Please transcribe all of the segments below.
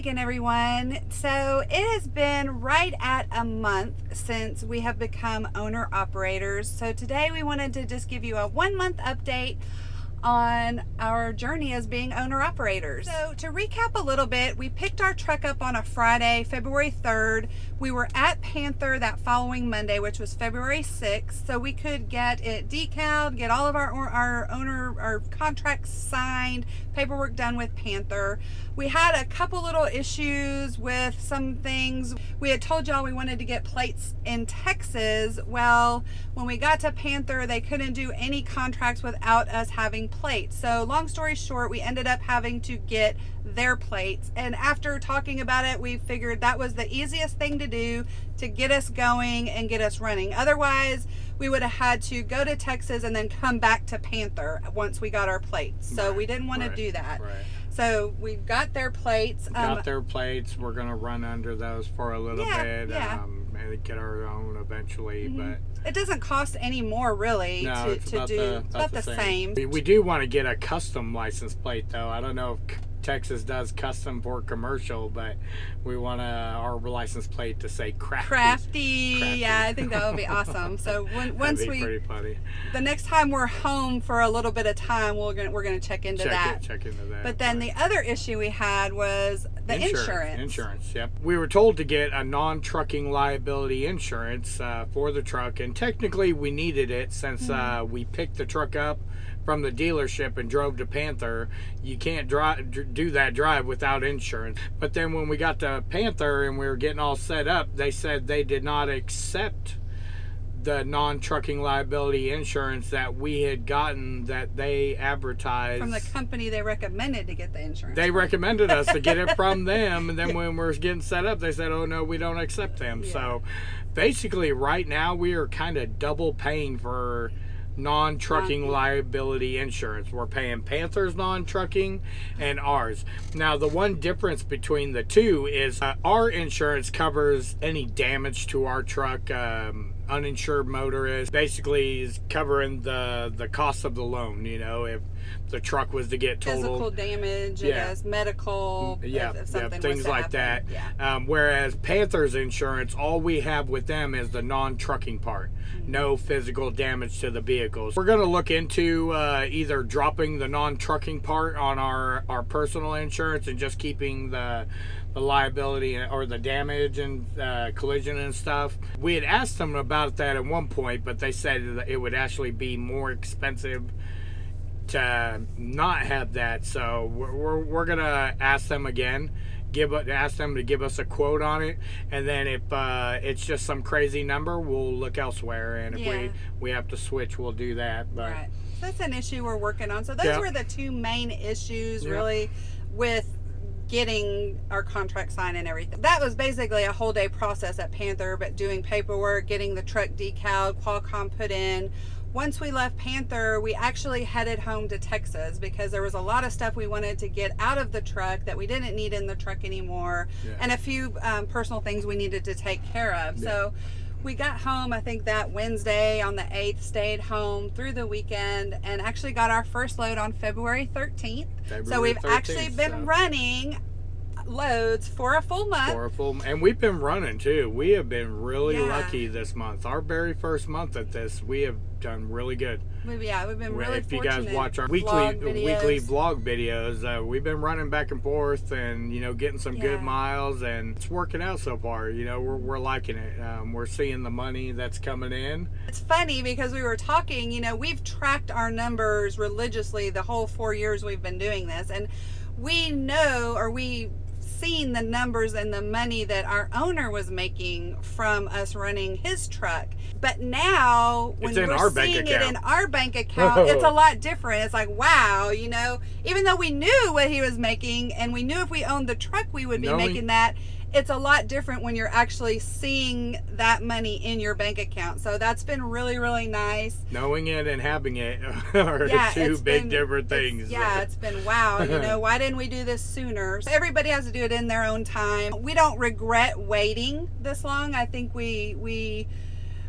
again, everyone. So it has been right at a month since we have become owner operators. So today we wanted to just give you a 1 month update on our journey as being owner operators. So to recap a little bit, we picked our truck up on a Friday, February 3rd. We were at Panther that following Monday, which was February 6th, so we could get it decaled, get all of our contracts signed, paperwork done with Panther. We had a couple little issues with some things. We had told y'all we wanted to get plates in Texas. Well, when we got to Panther, they couldn't do any contracts without us having plates. So long story short, we ended up having to get their plates. And after talking about it, we figured that was the easiest thing to do to get us going and get us running. Otherwise, we would have had to go to Texas and then come back to Panther once we got our plates. So we didn't want to do that. So we got their plates. We're going to run under those for a little bit and get our own eventually. But it doesn't cost any more really to do. It's about the same. We do want to get a custom license plate though. I don't know if Texas does custom for commercial, but we want our license plate to say crafty. Yeah, I think that would be awesome. So once That'd be pretty funny. The next time we're home for a little bit of time, we're gonna check into that. Check into that. But then the other issue we had was the insurance. Insurance, yep. We were told to get a non-trucking liability insurance for the truck, and technically we needed it since we picked the truck up from the dealership and drove to Panther. You can't do that drive without insurance. But then when we got to Panther and we were getting all set up, they said they did not accept the non-trucking liability insurance that we had gotten, that they advertised from the company they recommended to get the insurance. They recommended us to get it from them, and then when we were getting set up, they said, "Oh no, we don't accept them." Yeah. So basically, right now we are kind of double paying for non-trucking liability insurance. We're paying Panther's non-trucking and ours. Now the one difference between the two is our insurance covers any damage to our truck. Uninsured motorist basically is covering the cost of the loan. You know, if the truck was to get totaled, physical damage, medical, if something things was to like happen. that. Whereas Panther's insurance, all we have with them is the non-trucking part. No physical damage to the vehicles. We're going to look into either dropping the non-trucking part on our personal insurance and just keeping the liability or the damage and collision and stuff. We had asked them about that at one point, but they said that it would actually be more expensive to not have that. So we're gonna ask them again, ask them to give us a quote on it, and then if it's just some crazy number, we'll look elsewhere, and if we have to switch, we'll do that. But right, that's an issue we're working on. So those were the two main issues really with getting our contract signed and everything. That was basically a whole day process at Panther, but doing paperwork, getting the truck decaled, Qualcomm put in. Once we left Panther, we actually headed home to Texas because there was a lot of stuff we wanted to get out of the truck that we didn't need in the truck anymore, and a few personal things we needed to take care of. So we got home, I think that Wednesday on the 8th, stayed home through the weekend, and actually got our first load on February 13th. So we've actually been running loads for a full month. And we've been running too. We have been really lucky this month. Our very first month at this, we have done really good. We've been really If fortunate. you guys watch our weekly vlog videos, we've been running back and forth and getting some good miles, and it's working out so far. We're liking it. We're seeing the money that's coming in. It's funny because we were talking, we've tracked our numbers religiously the whole 4 years we've been doing this, and we know, or we seen the numbers and the money that our owner was making from us running his truck. But now when we're seeing it in our bank account, it's a lot different. It's like, wow, even though we knew what he was making and we knew if we owned the truck we would be making that, it's a lot different when you're actually seeing that money in your bank account. So that's been really, really nice. Knowing it and having it are two big different things. It's been wow. Why didn't we do this sooner? So everybody has to do it in their own time. We don't regret waiting this long. I think we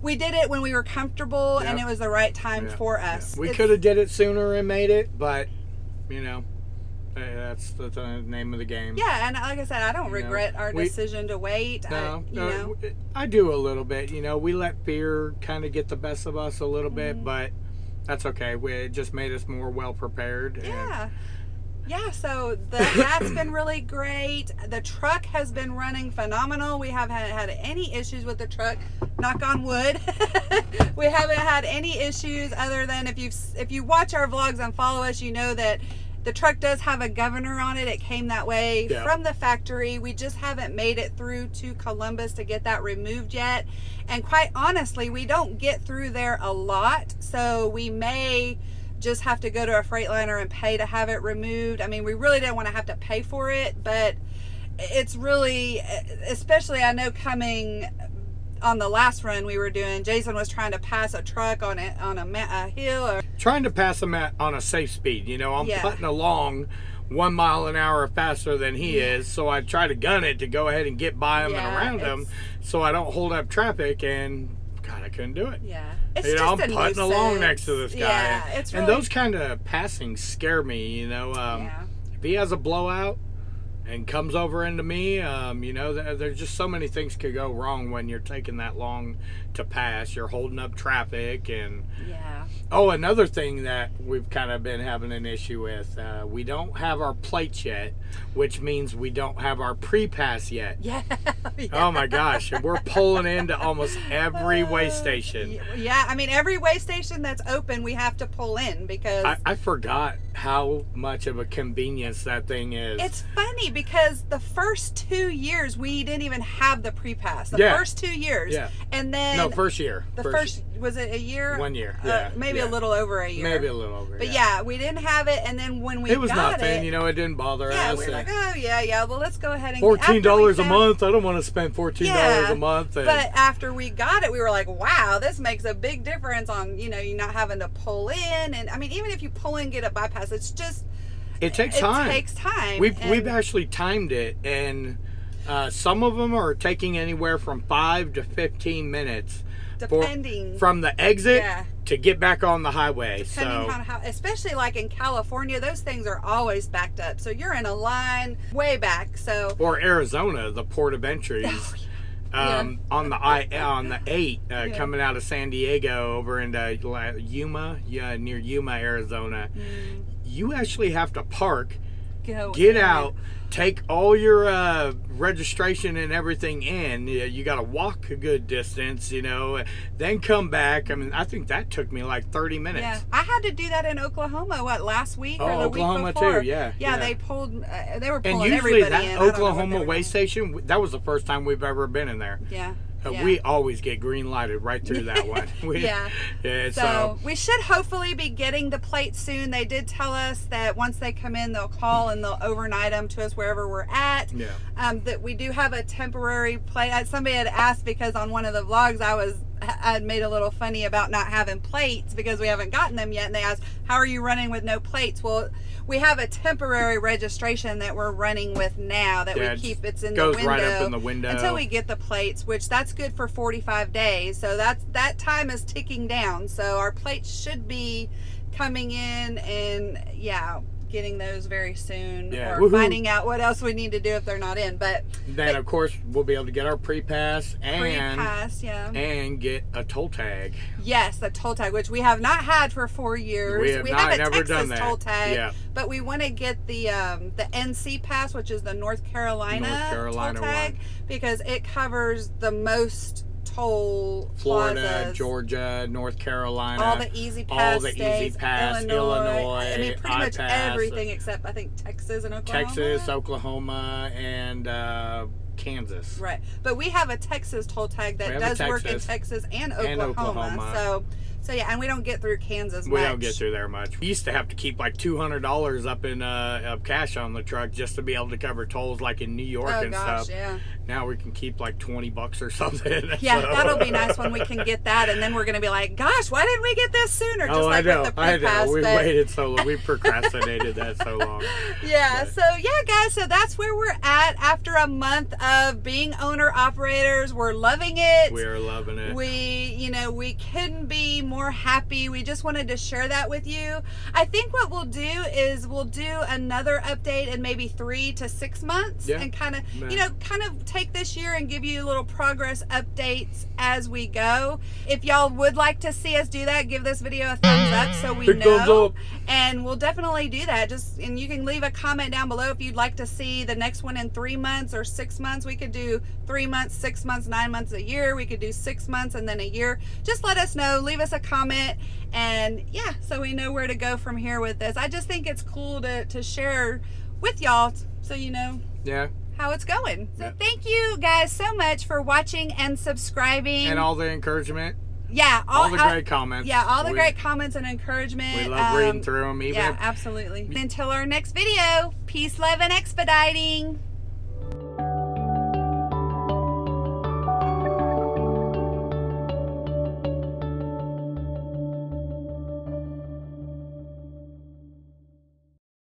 did it when we were comfortable and it was the right time for us. We could have did it sooner and made it, but That's the name of the game. Yeah, and like I said, I don't regret our decision to wait. No, I do a little bit. We let fear kind of get the best of us a little bit, but that's okay. It just made us more well prepared. Yeah. Yeah, so that's been really great. The truck has been running phenomenal. We haven't had any issues with the truck. Knock on wood. We haven't had any issues other than if you watch our vlogs and follow us, you know that the truck does have a governor on it. It came that way from the factory. We just haven't made it through to Columbus to get that removed yet. And quite honestly, we don't get through there a lot. So we may just have to go to a Freightliner and pay to have it removed. I mean, we really didn't want to have to pay for it, but it's really, especially I know coming on the last run we were doing, Jason was trying to pass a truck on a hill. Or trying to pass him on a safe speed. I'm putting along 1 mile an hour faster than he is, so I try to gun it to go ahead and get by him and around him so I don't hold up traffic, and God, I couldn't do it. Yeah. It's just I'm putting along next to this guy. Yeah, it's really... And those kind of passings scare me, If he has a blowout and comes over into me, there's just so many things could go wrong when you're taking that long to pass. You're holding up traffic and... Yeah. Oh, another thing that we've kind of been having an issue with, we don't have our plates yet, which means we don't have our PrePass yet. Yeah. Oh my gosh, and we're pulling into almost every way station. Yeah, I mean, every way station that's open, we have to pull in because... I forgot how much of a convenience that thing is. It's funny because the first 2 years, we didn't even have the PrePass. The first 2 years. Yeah. And then... No, first year. The first was it a year? 1 year, yeah. Maybe a little over a year. Maybe a little over, But yeah, we didn't have it, and then when we got it... It was nothing, it didn't bother us. Yeah, we were like, oh, yeah, well, let's go ahead and... $14 a month? I don't want to spend $14 a month. But after we got it, we were like, wow, this makes a big difference on, you not having to pull in. And, I mean, even if you pull in, get a bypass, it's just... It takes time. It takes time. We've actually timed it, and some of them are taking anywhere from 5 to 15 minutes. Depending. From the exit to get back on the highway. Depending on how, especially like in California, those things are always backed up. So you're in a line way back. So or Arizona, the port of entries. On the 8 coming out of San Diego over into Yuma, near Yuma, Arizona. You actually have to park, get out, take all your registration and everything in. You got to walk a good distance, then come back. I mean, I think that took me like 30 minutes. Yeah, I had to do that in Oklahoma, last week or the Oklahoma week before. Too, yeah. Yeah, they pulled, they were pulling and usually everybody in. That Oklahoma way station, that was the first time we've ever been in there. Yeah. We always get green lighted right through that one. So we should hopefully be getting the plates soon. They did tell us that once they come in, they'll call and they'll overnight them to us wherever we're at. Yeah. That we do have a temporary plate. Somebody had asked because on one of the vlogs I had made a little funny about not having plates because we haven't gotten them yet, and they asked, how are you running with no plates? Well, we have a temporary registration that we're running with now that we keep. It's in the window. Goes right up in the window until we get the plates, which that's good for 45 days. So that time is ticking down. So our plates should be coming in and getting those very soon, or finding out what else we need to do if they're not in. But then of course we'll be able to get our PrePass and get a toll tag. Yes, a toll tag, which we have not had for 4 years. We have never Texas done that. Toll tag, but we want to get the NC pass, which is the North Carolina toll tag, because it covers the most toll Florida, plazas. Georgia, North Carolina, all the Easy Pass states, Illinois. I mean, pretty much everything except I think Texas and Oklahoma. Oklahoma, and Kansas. Right, but we have a Texas toll tag that does work in Texas and Oklahoma. So yeah, and we don't get through Kansas much. We don't get through there much. We used to have to keep like $200 up in cash on the truck just to be able to cover tolls like in New York and stuff. Yeah. now we can keep like $20 or something. Yeah, So. that'll be nice when we can get that, and then we're going to be like, gosh, why didn't we get this sooner? Just like with the PrePass. We waited so long. We procrastinated that so long. Yeah, so yeah, guys, so that's where we're at after a month of being owner-operators. We're loving it. We are loving it. We couldn't be more happy. We just wanted to share that with you. I think what we'll do is we'll do another update in maybe 3 to 6 months, and kind of take this year and give you little progress updates as we go. If y'all would like to see us do that, give this video a thumbs up so we know, and we'll definitely do that. And you can leave a comment down below if you'd like to see the next one in 3 months or 6 months. We could do 3 months, 6 months, 9 months, a year. We could do 6 months and then a year. Just let us know, leave us a comment, and yeah, so we know where to go from here with this. I just think it's cool to share with y'all so you know how it's going. So thank you guys so much for watching and subscribing. And all the encouragement. Yeah. All the great comments. Yeah, all the great comments and encouragement. We love reading through them. Yeah, absolutely. Until our next video, peace, love, and expediting.